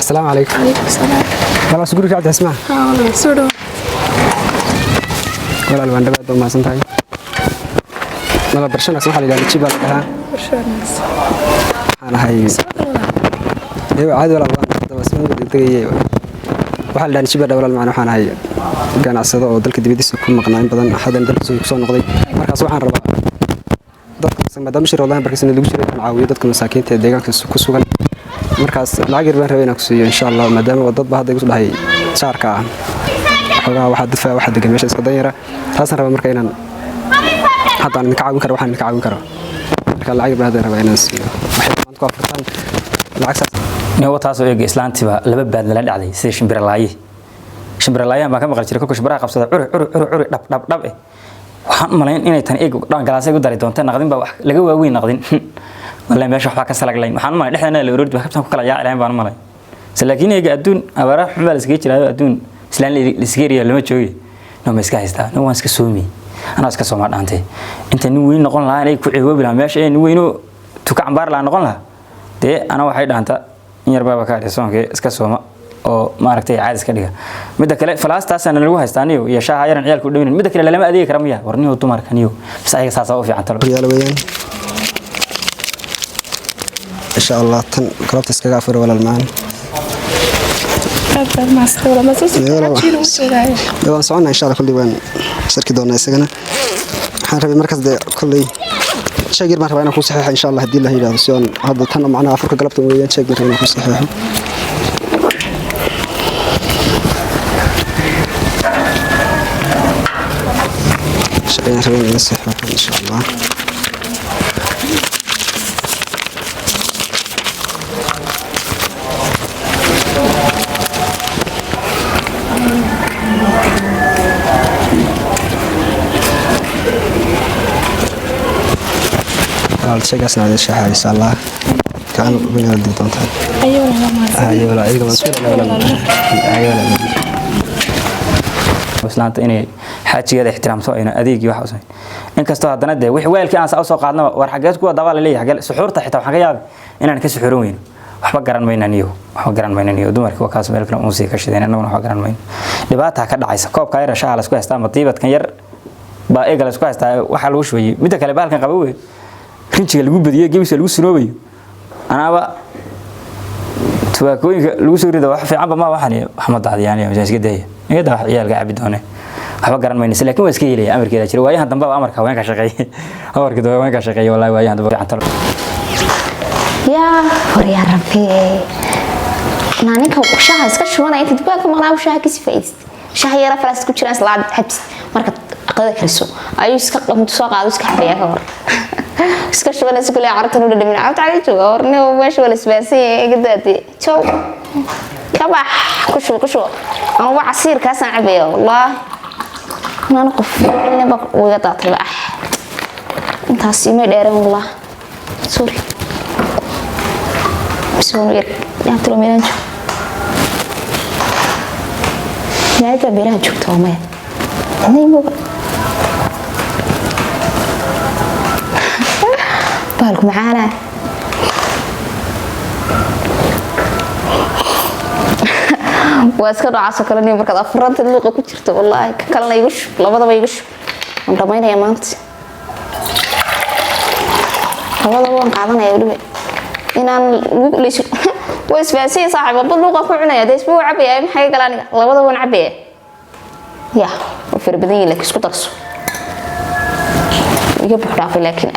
السلام عليكم. عليكم السلام. والله سكورك عبد اسمع. والله سودو. والله البندبة دوم ما سنتهاي. والله برشلونة اسمح لي قال تجيب لها. برشلونة. أنا هاي. أيوة عادي والله بس ما بدي تجي. waxaa la dhigay dawlad macna waxaan ahay ganacsado oo dalka dibadiisa ku maqnaan badan hadan dalka soo noqday markaas waxaan rabaa dadka maadaama shir wadaan barkiisna lagu jiray aan caawiyo dadka masaakiinta ee deegaanka ku sugan markaas lacag yar baan rabaa inaan ku siiyo insha Allah maadaama dad baa hadda igu dhahay saarka xogaa waxa difaa waxa degan meesha iska danyara taasna rabaa marka inaan haddaan ka caawin karo waxaan ka caawin karo marka lacag baa hadda rabaa inaan siiyo waxay maanta ku afurtaan lacag نو تاسو إيج إسلامتي با لبى بعد لا دعدي سير شمبرلاية ما كان بقول شركة شمبرها قبضة عر دب waxaan malayn inay tan eeg dhan galaasay ku dari doonto naqdin baa wax laga waaweyn naqdin wallahi meesha waxa ka salaglayn waxaan malayn dhexdeena la ururdi waxaan ku kala yaaceen baan malayn laakiin eeg adduun abara xubal iska jiraayo adduun islaan la isgeeriyo lama joogi no ma iska haystaa no waan iska soomi ana iska sooma dhaantay inta nin weyn noqon lahaa inay ku ciibo bilaan meesha ay nin weyno tuka cambaar la noqon lahaa de ana waxay dhaanta in yar baba ka dhisoonka iska sooma oo maaragtay caadis ka dhiga mid kale falaastaasana lagu haystaaniyo iyo shaaha yaran ciyalku dhaween mid kale lama adeegi kara miya warniyo dumarkaniyo bas ayaga saasa u fiican talo yaal weeyaan insha Allah tan qalabta iskaga afur walaal maan أكبر ما استوى ما تسوي شيء waan soconaa insha Allah kulli waan sarki doonaa isagana waxaan rabay markaas de kulli sheegir baan rabaa inaan ku saxiixo insha Allah hadii la yiraahdo si aan hadda tan macna afurka galabta weeyaan sheegir inaan ku saxiixo شيء ربنا يصحح إن شاء الله الشيء قاسنا هذا الشيء إن شاء الله كان بين الدكتور أيوة ما أيوة لا أيوة مسؤول أيوة islaanta inay xaajigeeda ixtiraamto ayna adeegi wax u sameeyay inkastoo hadana de wixii weelkii aan soo qaadno war xageed ku daba la leeyahay xagee suxuurta xitaa waxa ka yaab inaan ka suxuurin weyn waxba garan maynaniyo dumarkii waa kaas meel kale uu sii ka shideen annaguna wax garan mayn dhibaata ka dhacaysa koobka yar shaah la isku haystaa matiibadkan yar baa eega la isku haystaa waxa lagu shubay mid kale baalkan qabo weyn rinjiga lagu badiyay gebiska lagu sunoobayo anaaba tuwaakooyinka lagu soo rido wax fiican ma waxan Maxamed Daadiyaan iyo iska deeyay iyada wax ciyalka cabi doonay waxba garan maynaysa laakiin waa iska yeelay amarkeeda jira waayahan dambe amarka waan ka shaqeeyay amarkeeda waan ka shaqeeyay wallahi waayahan dambe fiican talo yaa horiya rabbi maalinka shaha iska shubanay inta dibaa ka maqnaa shaha ka sifaayist shaha yara falaas ku jiraan salaad habs marka qada kariso ayuu iska qamto soo qaado iska xabeeya ka hor iska shubanay isku leeyahay carruurta u dhadhamin cabta cali jooga horna meesha wala isbaasay gadaadi jow كبح كشو أنا وعصير كاس عبيه والله أنا نقف اللي بق ويقطع بقى أنت هسيمي دايرة والله سوري سوري يا ترى مين شو يا إذا بيران شو تومي أنا يبغى بالك معانا واسكت عصا كلني مركز أفرنت اللغة كتيرت والله كلنا يجوش لبضة بيجوش ونرمينا يا مانت لبضة بون قاعدنا يا ولد إن أنا ليش واسباسي صاحب اللغة كلنا يا ديس بو عبيه أي حاجة كلاني لبضة بون عبيه يا وفي بدني لك اسكت أصلا يبغى رافي لكن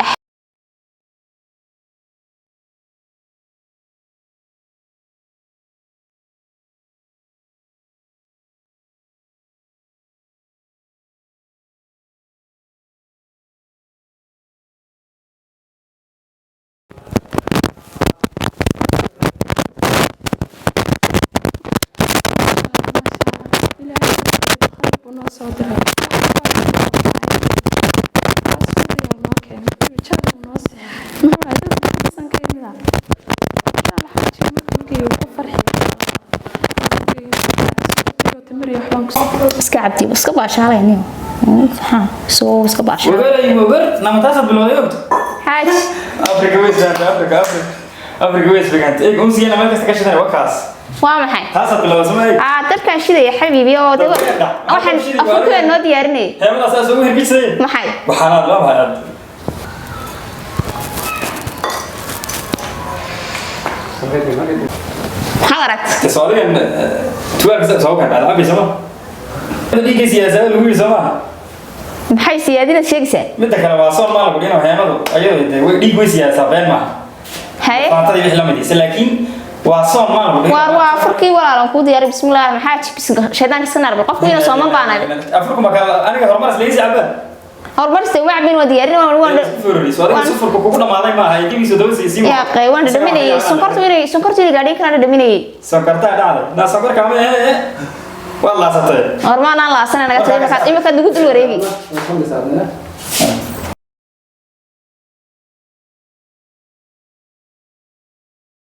عبدي بس كباش عليني ها سو بس كباش وغير لما تصل بالوضع حاج افريقيا ويس افريقيا ويس بقى ايه قوم سينا ما كاش وكاس waa maxay taas bilaa samay dabkaan shidaya xabiibi oo waxaan afurka noo diyaarinay heemada saas ugu hirgisay maxay waxaan la bahay حضرت تصالحا توارك سوكا على ابي سما بدي كيس يا زلمه لوي سما maxay siyaadina sheegaysaa midda kale waa soo maal gudina heemadu ayuu way dhig way siyaasa been ma hay faantadi wixii la midii laakiin waa soo maal gudina waa afurkii walaalan ku diyaar bismillaah maxaa jibis shaydaanka sanar qofku inuu soo mabaanay afurku ma kala aniga hormar isleeyay cabba hormar say wacbin waa diyaarin waan sufurku kugu dhamaaday ma ahay dibiso dawsi ya qaywan dhaminay sonkortu gaadhay kana dhaminay sonkorta dhacday na sonkor kama والله سطح hormaan aan laasan naga tahay imika dugu dul wareegi